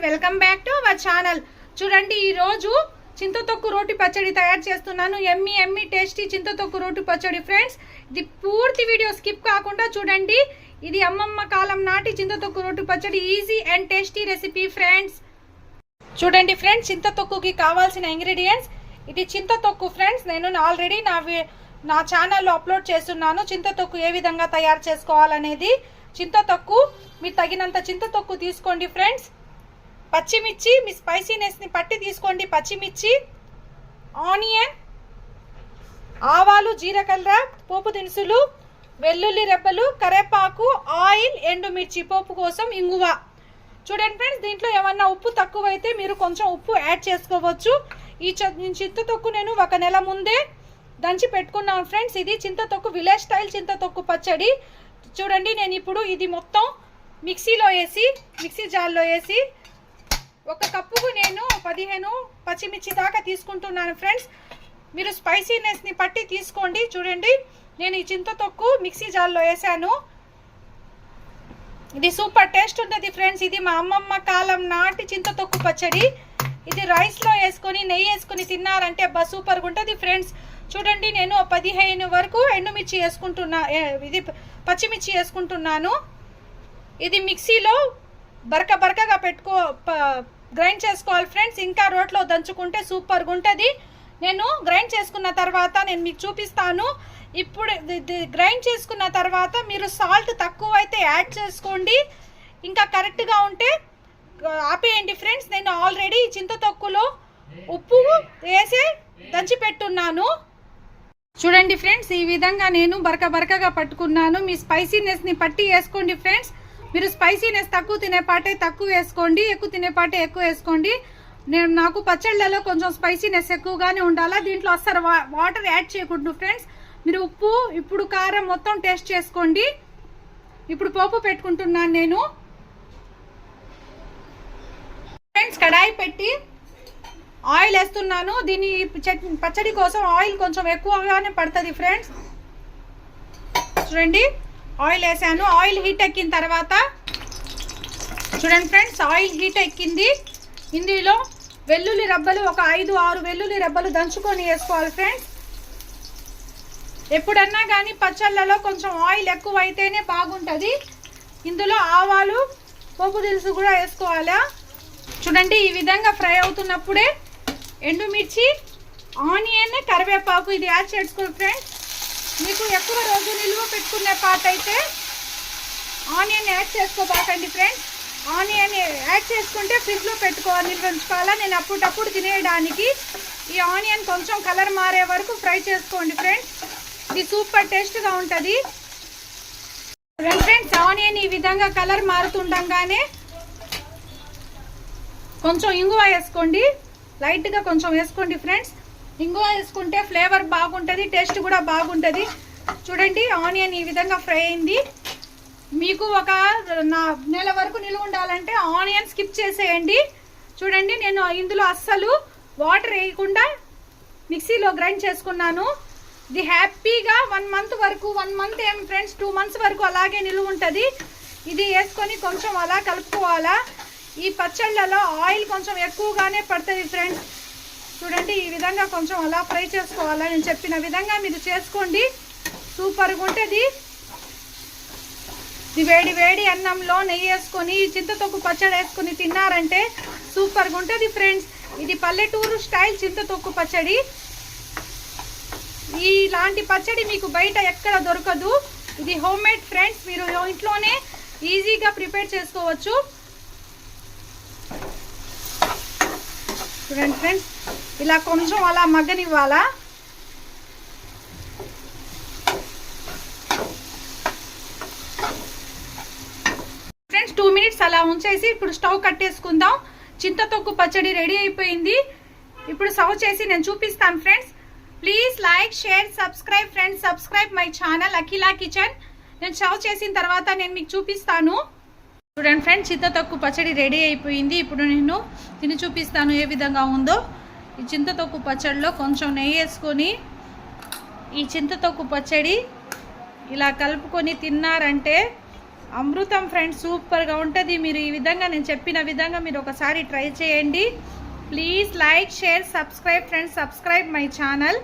Welcome back to our channel. చూడండి, ఈరోజు చింతతొక్కు రోటి పచ్చడి తయారు చేస్తున్నాను. ఎమ్మి ఎమ్మి టేస్టీ చింతతొక్కు రోటి పచ్చడి ఫ్రెండ్స్. ఇది పూర్తి వీడియో స్కిప్ కాకుండా చూడండి. ఇది అమ్మమ్మ కాలం నాటి చింతతొక్కు రోటి పచ్చడి, easy and tasty recipe friends. చూడండి ఫ్రెండ్స్, చింతతొక్కుకి కావాల్సిన ఇంగ్రీడియంట్స్. ఇది చింతతొక్కు ఫ్రెండ్స్. నేను ఆల్రెడీ నా ఛానల్లో అప్లోడ్ చేస్తున్నాను చింతతొక్కు ఏ విధంగా తయారు చేసుకోవాలనేది. చింతతొక్కు మీరు తగినంత చింతతొక్కు తీసుకోండి ఫ్రెండ్స్. పచ్చిమిర్చి మీ స్పైసీనెస్ని పట్టి తీసుకోండి. పచ్చిమిర్చి, ఆనియన్, ఆవాలు, జీలకర్ర, పోపు దినుసులు, వెల్లుల్లి రెబ్బలు, కరివేపాకు, ఆయిల్, ఎండుమిర్చి పోపు కోసం, ఇంగువ. చూడండి ఫ్రెండ్స్, దీంట్లో ఏమన్నా ఉప్పు తక్కువైతే మీరు కొంచెం ఉప్పు యాడ్ చేసుకోవచ్చు. ఈ చింతతొక్కు నేను 1 నెల ముందే దంచి పెట్టుకున్నాను ఫ్రెండ్స్. ఇది చింతతొక్కు విలేజ్ స్టైల్ చింతతొక్కు పచ్చడి. చూడండి, నేను ఇప్పుడు ఇది మొత్తం మిక్సీ జార్లో వేసి 1 కప్పుకు నేను 15 పచ్చిమిర్చి దాకా తీసుకుంటున్నాను ఫ్రెండ్స్. మీరు స్పైసీనెస్ని పట్టి తీసుకోండి. చూడండి, నేను ఈ చింతతొక్కు మిక్సీ జార్లో వేసాను. ఇది సూపర్ టేస్ట్ ఉంటుంది ఫ్రెండ్స్. ఇది మా అమ్మమ్మ కాలం నాటి చింతతొక్కు పచ్చడి. ఇది రైస్లో వేసుకొని నెయ్యి వేసుకొని తిన్నారంటే సూపర్గా ఉంటుంది ఫ్రెండ్స్. చూడండి, నేను 15 వరకు ఎండుమిర్చి ఇది పచ్చిమిర్చి వేసుకుంటున్నాను. ఇది మిక్సీలో బరకగా గ్రైండ్ చేసుకోవాలి ఫ్రెండ్స్. ఇంకా రోట్లో దంచుకుంటే సూపర్గా ఉంటుంది. నేను గ్రైండ్ చేసుకున్న తర్వాత నేను మీకు చూపిస్తాను. ఇప్పుడు గ్రైండ్ చేసుకున్న తర్వాత మీరు సాల్ట్ తక్కువ అయితే యాడ్ చేసుకోండి. ఇంకా కరెక్ట్గా ఉంటే ఆపేయండి ఫ్రెండ్స్. నేను ఆల్రెడీ చింతతొక్కులో ఉప్పు వేసి దంచి పెట్టున్నాను. చూడండి ఫ్రెండ్స్, ఈ విధంగా నేను బరకగా పట్టుకున్నాను. మీ స్పైసీనెస్ని పట్టి వేసుకోండి ఫ్రెండ్స్. మీరు స్పైసీనెస్ తక్కువ తినేపాటే తక్కువ వేసుకోండి, ఎక్కువ తినేపాటే ఎక్కువ వేసుకోండి. నాకు పచ్చళ్ళలో కొంచెం స్పైసీనెస్ ఎక్కువగానే ఉండాలా. దీంట్లో అస్సలు వాటర్ యాడ్ చేయకూడదు ఫ్రెండ్స్. మీరు ఉప్పు, ఇప్పుడు కారం మొత్తం టేస్ట్ చేసుకోండి. ఇప్పుడు పోపు పెట్టుకుంటున్నాను నేను ఫ్రెండ్స్. కడాయి పెట్టి ఆయిల్ వేస్తున్నాను. దీని పచ్చడి కోసం ఆయిల్ కొంచెం ఎక్కువగానే పడుతుంది ఫ్రెండ్స్. చూడండి, ఆయిల్ వేసాను. ఆయిల్ హీట్ ఎక్కిన తర్వాత చూడండి ఫ్రెండ్స్, ఆయిల్ హీట్ ఎక్కింది. ఇందులో వెల్లుల్లి రెబ్బలు 5-6 వెల్లుల్లి రెబ్బలు దంచుకొని వేసుకోవాలి ఫ్రెండ్స్. ఎప్పుడన్నా కానీ పచ్చళ్ళలో కొంచెం ఆయిల్ ఎక్కువ అయితేనే బాగుంటుంది. ఇందులో ఆవాలు, పోపు దినుసు కూడా వేసుకోవాలా. చూడండి, ఈ విధంగా ఫ్రై అవుతున్నప్పుడే ఎండుమిర్చి, ఆనియన్, కరివేపాకు ఇది యాడ్ చేసుకోండి ఫ్రెండ్స్. మీకు ఎక్కువ రోజు నిల్వ పెట్టుకునే పాట అయితే ఆనియన్ యాడ్ చేసుకోబాకండి ఫ్రెండ్స్. ఆనియన్ యాడ్ చేసుకుంటే ఫ్రిడ్జ్లో పెట్టుకోవాలి, నిల్వ ఉంచుకోవాలా. నేను అప్పుడప్పుడు తినేయడానికి ఈ ఆనియన్ కొంచెం కలర్ మారే వరకు ఫ్రై చేసుకోండి ఫ్రెండ్స్. ఇది సూపర్ టేస్ట్గా ఉంటుంది ఫ్రెండ్స్. ఆనియన్ ఈ విధంగా కలర్ మారుతుండగానే కొంచెం ఇంగువ వేసుకోండి. లైట్గా కొంచెం వేసుకోండి ఫ్రెండ్స్. ఇంగువ వేసుకుంటే ఫ్లేవర్ బాగుంటుంది, టేస్ట్ కూడా బాగుంటుంది. చూడండి, ఆనియన్ ఈ విధంగా ఫ్రై అయింది. మీకు 1 నెల వరకు నిలువ ఉండాలంటే ఆనియన్ స్కిప్ చేసేయండి. చూడండి, నేను ఇందులో అస్సలు వాటర్ వేయకుండా మిక్సీలో గ్రైండ్ చేసుకున్నాను. ఇది హ్యాపీగా 1 మంత్ వరకు, 1 మంత్ ఏం ఫ్రెండ్స్, 2 మంత్స్ వరకు అలాగే నిలువ ఉంటుంది. ఇది వేసుకొని కొంచెం అలా కలుపుకోవాలా. ఈ పచ్చళ్ళలో ఆయిల్ కొంచెం ఎక్కువగానే పడుతుంది ఫ్రెండ్స్. చూడండి, ఈ విధంగా కొంచెం అలా ఫ్రై చేసుకోవాలా. నేను చెప్పిన విధంగా మీరు చేసుకోండి, సూపర్గా ఉంటుంది. ఇది వేడి అన్నంలో నెయ్యి వేసుకొని చింతతొక్కు పచ్చడి వేసుకొని తిన్నారంటే సూపర్గా ఉంటుంది ఫ్రెండ్స్. ఇది పల్లెటూరు స్టైల్ చింతతొక్కు పచ్చడి. ఇలాంటి పచ్చడి మీకు బయట ఎక్కడ దొరకదు. ఇది హోమ్ మేడ్ ఫ్రెండ్స్. మీరు ఇంట్లోనే ఈజీగా ప్రిపేర్ చేసుకోవచ్చు. చూడండి ఫ్రెండ్స్, ఇలా కొంచెం అలా మగ్గనివ్వాలా. ఫ్రెండ్స్, 2 మినిట్స్ అలా ఉంచేసి ఇప్పుడు స్టవ్ కట్టేసుకుందాం. చింతతొక్కు పచ్చడి రెడీ అయిపోయింది. ఇప్పుడు సర్వ్ చేసి నేను చూపిస్తాను friends. Please like, share, subscribe friends. Subscribe my channel Akhila kitchen. నేను సర్వ్ చేసిన తర్వాత నేను మీకు చూపిస్తాను. చూడండి ఫ్రెండ్స్, చింతతొక్కు పచ్చడి రెడీ అయిపోయింది. ఇప్పుడు నేను తిని చూపిస్తాను ఏ విధంగా ఉందో. ఈ చింతతొక్కు పచ్చడిలో కొంచెం నెయ్యి వేసుకొని ఈ చింతతొక్కు పచ్చడి ఇలా కలుపుకొని తిన్నారంటే అమృతం ఫ్రెండ్స్, సూపర్గా ఉంటుంది. మీరు ఈ విధంగా నేను చెప్పిన విధంగా మీరు ఒకసారి ట్రై చేయండి. Please like, share, subscribe friends, subscribe my channel.